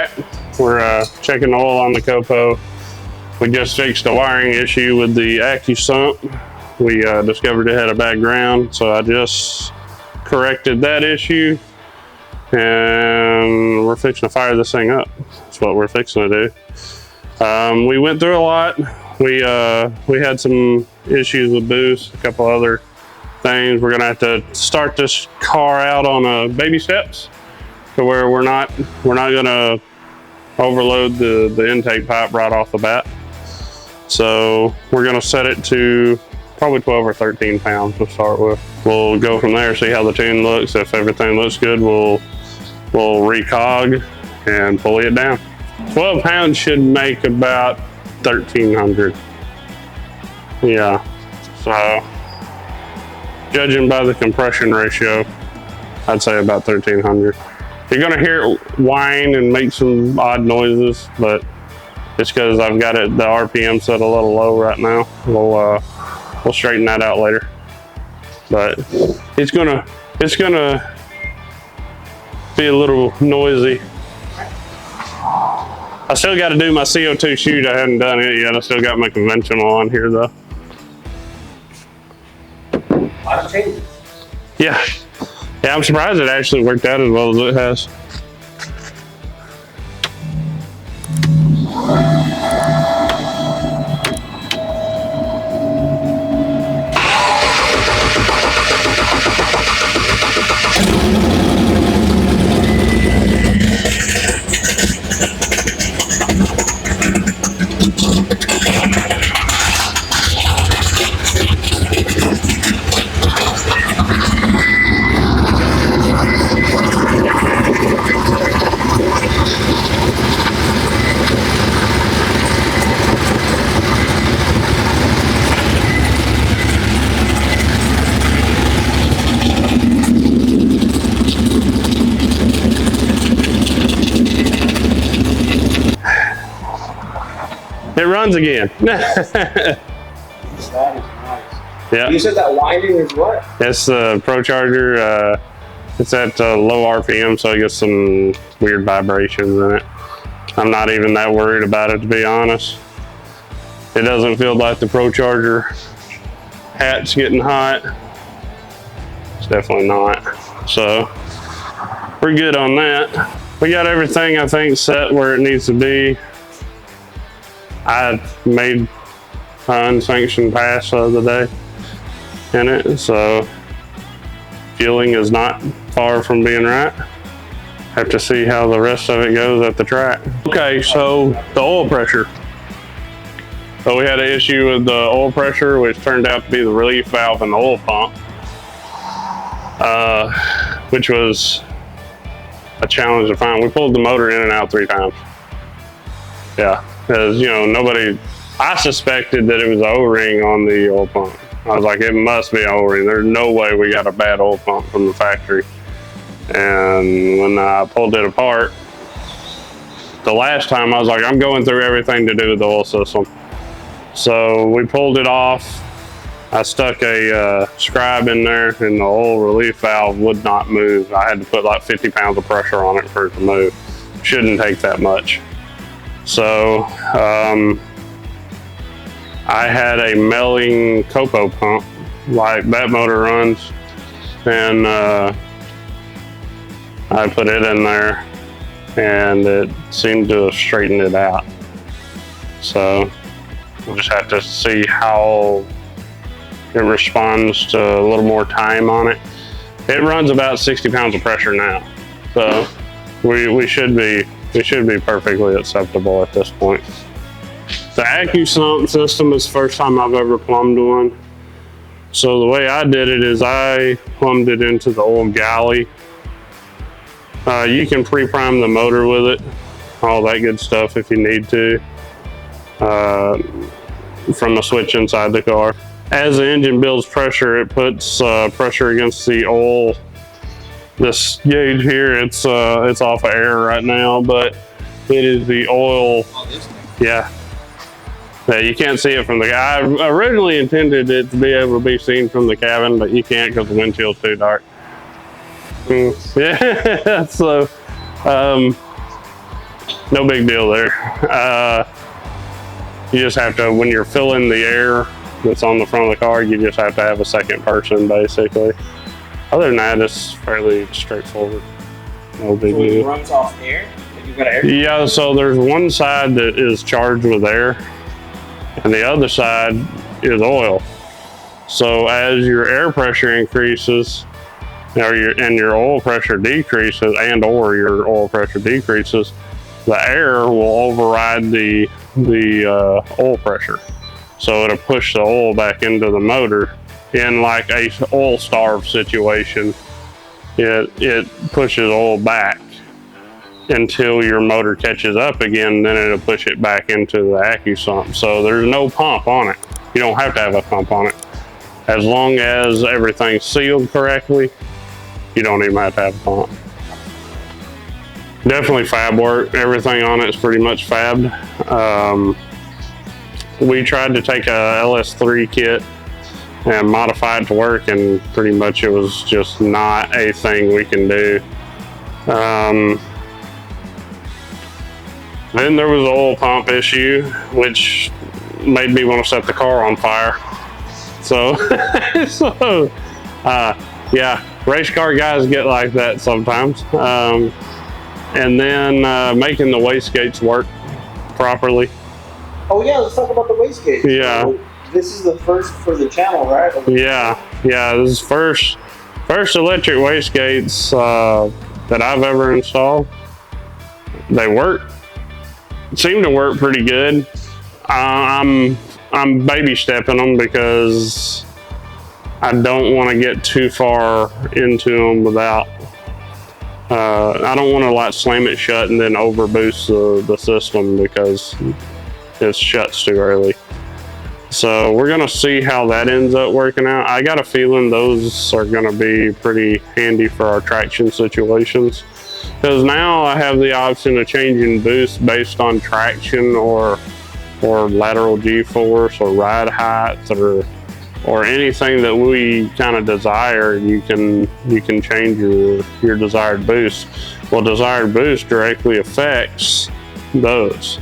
back. We're checking the oil on the COPO. We just fixed a wiring issue with the AccuSump. We discovered it had a bad ground, so I just corrected that issue, and we're fixing to fire this thing up. That's what we're fixing to do. We went through a lot. We had some issues with boost, a couple other things. We're gonna have to start this car out on baby steps, to where we're not gonna overload the intake pipe right off the bat. So we're gonna set it to probably 12 or 13 pounds to start with. We'll go from there, see how the tune looks. If everything looks good, we'll recog and pulley it down. 12 pounds should make about 1,300. Yeah, so judging by the compression ratio, I'd say about 1,300. You're gonna hear it whine and make some odd noises, but it's because I've got the RPM set a little low right now. We'll straighten that out later. But it's gonna be a little noisy. I still got to do my CO2 shoot. I hadn't done it yet. I still got my conventional on here though. A lot of changes. Yeah, I'm surprised it actually worked out as well as it has. It runs again. That is nice. Yeah. You said that winding is what? It's the PROCHARGED. It's at low RPM, so it gets some weird vibrations in it. I'm not even that worried about it, to be honest. It doesn't feel like the PROCHARGED hat's getting hot. It's definitely not. So we're good on that. We got everything, I think, set where it needs to be. I made an unsanctioned pass the other day in it, so fueling is not far from being right. Have to see how the rest of it goes at the track. Okay, so the oil pressure. So we had an issue with the oil pressure, which turned out to be the relief valve in the oil pump, which was a challenge to find. We pulled the motor in and out 3 times. Yeah. Because, you know, I suspected that it was an O-ring on the oil pump. I was like, it must be an O-ring. There's no way we got a bad oil pump from the factory. And when I pulled it apart, the last time I was like, I'm going through everything to do with the oil system. So we pulled it off. I stuck a scribe in there, and the oil relief valve would not move. I had to put like 50 pounds of pressure on it for it to move. Shouldn't take that much. So I had a milling COPO pump, like that motor runs, and I put it in there, and it seemed to have straightened it out. So we'll just have to see how it responds to a little more time on it. It runs about 60 pounds of pressure now, so we should be perfectly acceptable at this point. The AccuSump system is the first time I've ever plumbed one. So the way I did it is I plumbed it into the old galley. You can pre-prime the motor with it, all that good stuff if you need to, from a switch inside the car. As the engine builds pressure, it puts pressure against the oil. This gauge here, it's off of air right now, but it is the oil. Yeah. Yeah, you can't see it from the. I originally intended it to be able to be seen from the cabin, but you can't because the windshield's too dark. Yeah, so no big deal there. You just have to, when you're filling the air that's on the front of the car, you just have to have a second person basically. Other than that, it's fairly straightforward. No big So it deal. runs off air? Like you've got air? Yeah, so there's one side that is charged with air, and the other side is oil. So as your air pressure increases, or your oil pressure decreases, or your oil pressure decreases, the air will override the oil pressure. So it'll push the oil back into the motor. In like a oil starve situation, it pushes oil back until your motor catches up again, then it'll push it back into the AccuSump. So there's no pump on it. You don't have to have a pump on it. As long as everything's sealed correctly, you don't even have to have a pump. Definitely fab work. Everything on it is pretty much fabbed. We tried to take a LS3 kit and modify it to work, and pretty much it was just not a thing we can do. Then there was the oil pump issue, which made me want to set the car on fire. So, yeah, race car guys get like that sometimes. And then making the wastegates work properly. Oh yeah, let's talk about the wastegate. Yeah. So this is the first for the channel, right? Yeah, this is first electric wastegates that I've ever installed. They work, seem to work pretty good. I'm baby stepping them because I don't want to get too far into them without. I don't want to like slam it shut and then overboost the system because it shuts too early. So we're gonna see how that ends up working out. I got a feeling those are gonna be pretty handy for our traction situations, because now I have the option of changing boost based on traction or lateral G-force or ride height or anything that we kind of desire. You can change your desired boost. Well, desired boost directly affects those.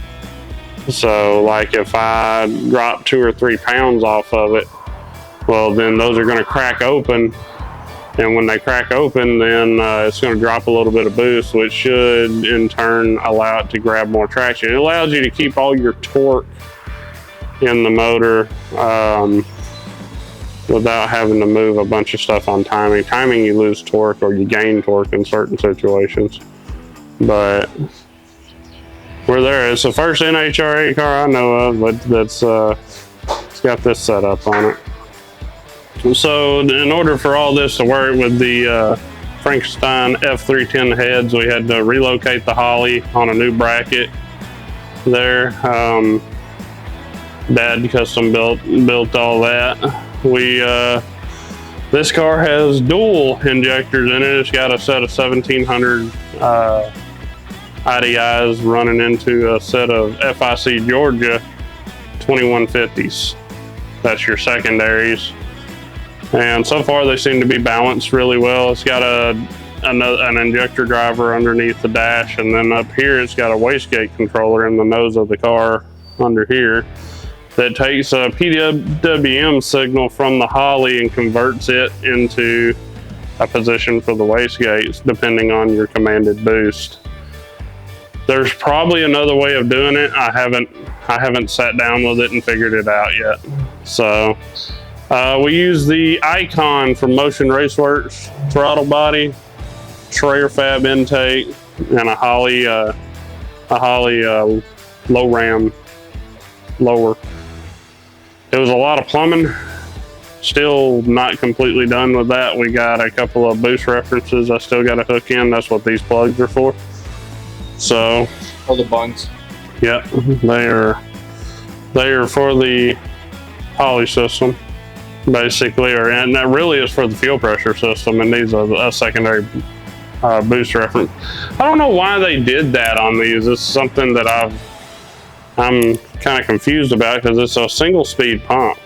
So like if I drop 2 or 3 pounds off of it, well then those are going to crack open, and when they crack open, then it's going to drop a little bit of boost, which should in turn allow it to grab more traction. It allows you to keep all your torque in the motor without having to move a bunch of stuff on timing. Timing, you lose torque or you gain torque in certain situations, but we're there. It's the first NHRA car I know of, but that's it's got this setup on it. So in order for all this to work with the Frankenstein F310 heads, we had to relocate the Holly on a new bracket there. Dad custom built all that. This car has dual injectors in it. It's got a set of 1700 IDIs running into a set of FIC Georgia 2150s. That's your secondaries. And so far they seem to be balanced really well. It's got an injector driver underneath the dash, and then up here it's got a wastegate controller in the nose of the car under here that takes a PWM signal from the Holly and converts it into a position for the wastegates depending on your commanded boost. There's probably another way of doing it. I haven't sat down with it and figured it out yet. So we use the Icon from Motion Raceworks throttle body, Schrader fab intake, and a Holly low ram lower. It was a lot of plumbing. Still not completely done with that. We got a couple of boost references I still got to hook in. That's what these plugs are for. So all the bungs. Yeah, they are for the Holly system, basically, and that really is for the fuel pressure system. It needs a secondary boost reference. I don't know why they did that on these. It's something that I'm kind of confused about, because it's a single speed pump.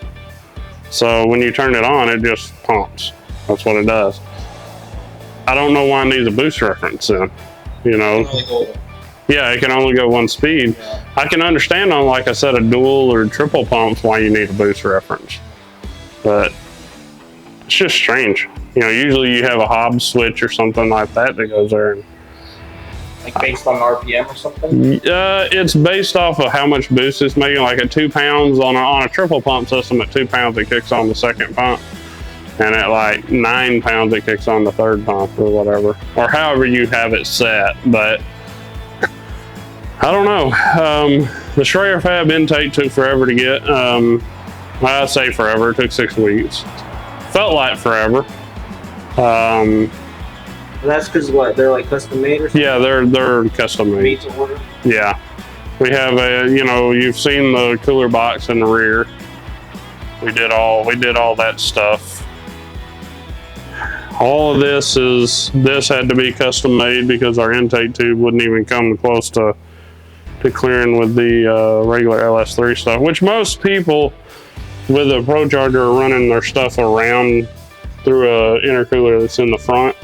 So when you turn it on, it just pumps. That's what it does. I don't know why it needs a boost reference then, you know. Yeah, it can only go one speed. Yeah. I can understand on, like I said, a dual or triple pumps why you need a boost reference, but it's just strange. You know, usually you have a Hobbs switch or something like that that goes there. And, like based on RPM or something? It's based off of how much boost it's making. Like at 2 pounds on a triple pump system, at 2 pounds it kicks on the second pump, and at like 9 pounds it kicks on the third pump or whatever, or however you have it set. But I don't know. The Schrayer Fab intake took forever to get. I say forever. It took 6 weeks. Felt like forever. That's because what? They're like custom made or something? Yeah, they're custom made. Made to order? Yeah. We have a, you know, you've seen the cooler box in the rear. We did all that stuff. All of this had to be custom made because our intake tube wouldn't even come close to clearing with the regular LS3 stuff, which most people with a ProCharger are running their stuff around through a intercooler that's in the front.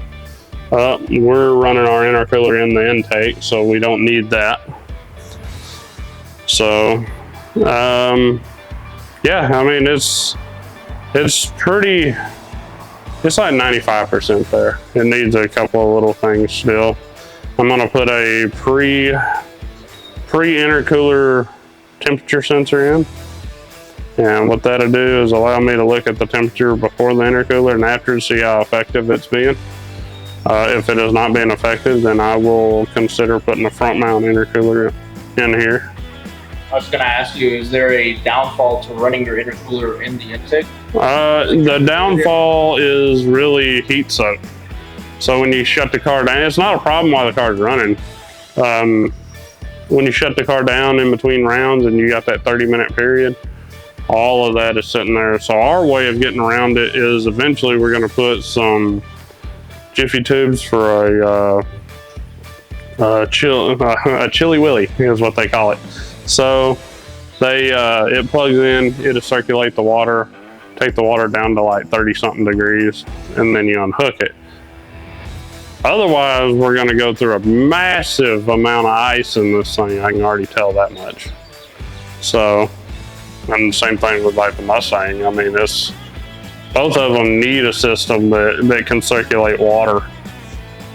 We're running our intercooler in the intake, so we don't need that. So, yeah, I mean, it's pretty, it's like 95% there. It needs a couple of little things still. I'm gonna put a pre-intercooler temperature sensor in. And what that'll do is allow me to look at the temperature before the intercooler and after to see how effective it's being. If it is not being effective, then I will consider putting a front mount intercooler in here. I was going to ask you, is there a downfall to running your intercooler in the intake? The downfall is really heat soak. So when you shut the car down, it's not a problem while the car's running. When you shut the car down in between rounds and you got that 30-minute period, all of that is sitting there. So our way of getting around it is eventually we're going to put some Jiffy tubes for a chili willy is what they call it. So it plugs in, it'll circulate the water, take the water down to like 30-something degrees, and then you unhook it. Otherwise, we're going to go through a massive amount of ice in this thing. I can already tell that much. So, and the same thing with like the Mustang. I mean, both of them need a system that can circulate water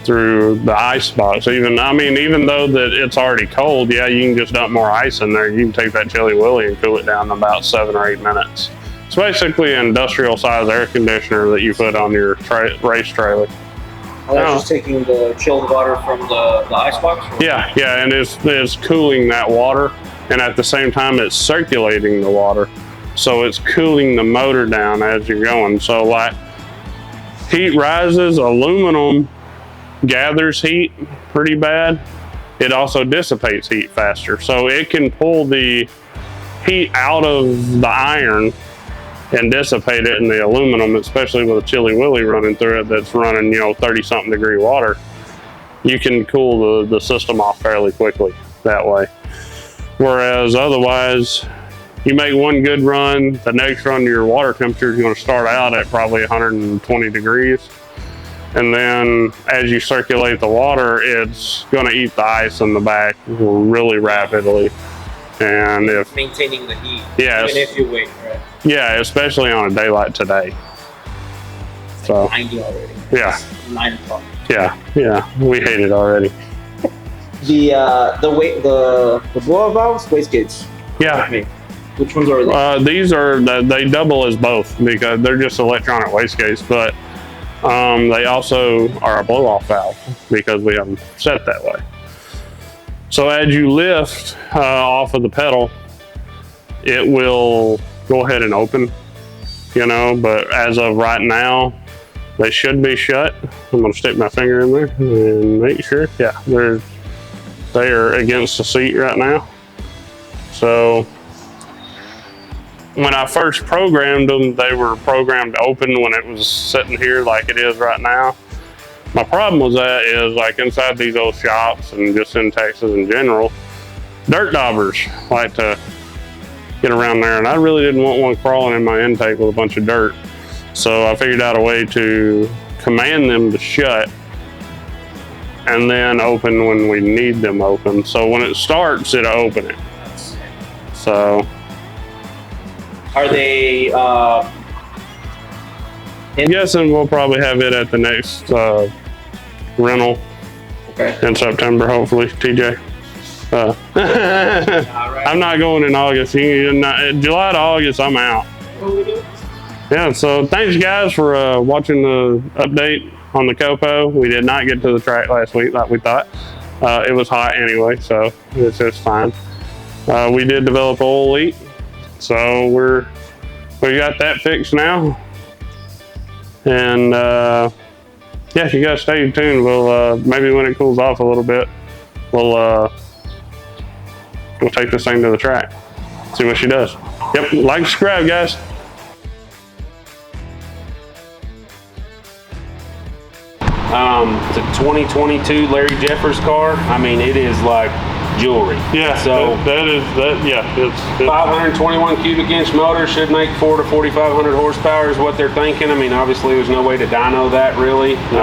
through the ice box. Even though that it's already cold, yeah, you can just dump more ice in there. You can take that chili willy and cool it down in about 7 or 8 minutes. It's basically an industrial size air conditioner that you put on your race trailer. Oh, that's just taking the chilled water from the ice box? Or? Yeah, and it's cooling that water, and at the same time it's circulating the water. So it's cooling the motor down as you're going. So like heat rises, aluminum gathers heat pretty bad. It also dissipates heat faster. So it can pull the heat out of the iron and dissipate it in the aluminum, especially with a chili willy running through it that's running, 30-something degree water. You can cool the system off fairly quickly that way. Whereas otherwise, you make one good run, the next run your water temperature is going to start out at probably 120 degrees. And then as you circulate the water, it's going to eat the ice in the back really rapidly. And if maintaining the heat, yes, even if you wait, right? Yeah, especially on a day like today. So 90 already. Yeah. 9 o'clock. Yeah, we hate it already. The blow-up valves, wastegates. Yeah. Which ones are they? These they double as both because they're just electronic wastegates, but they also are a blow-off valve because we have them set that way. So as you lift off of the pedal, it will go ahead and open, but as of right now, they should be shut. I'm gonna stick my finger in there and make sure. Yeah, they are against the seat right now. So when I first programmed them, they were programmed to open when it was sitting here like it is right now. My problem with that is like inside these old shops and just in Texas in general, dirt daubers like to get around there, and I really didn't want one crawling in my intake with a bunch of dirt. So I figured out a way to command them to shut and then open when we need them open. So when it starts, it'll open it. So. Are they, I'm guessing we'll probably have it at the next rental in September, hopefully, TJ. I'm not going in August. July to August, I'm out. Yeah, so thanks guys for watching the update on the COPO. We did not get to the track last week like we thought. It was hot anyway, so it's just fine. We did develop oil leak, so we got that fixed now. And yeah, you guys stay tuned. We'll maybe when it cools off a little bit, we'll take this thing to the track, see what she does. Yep, like, subscribe, guys. It's a 2022 Larry Jeffers car. I mean, it is like jewelry. Yeah, so it's 521 cubic inch motor, should make 4,000 to 4,500 horsepower is what they're thinking. I mean, obviously there's no way to dyno that really.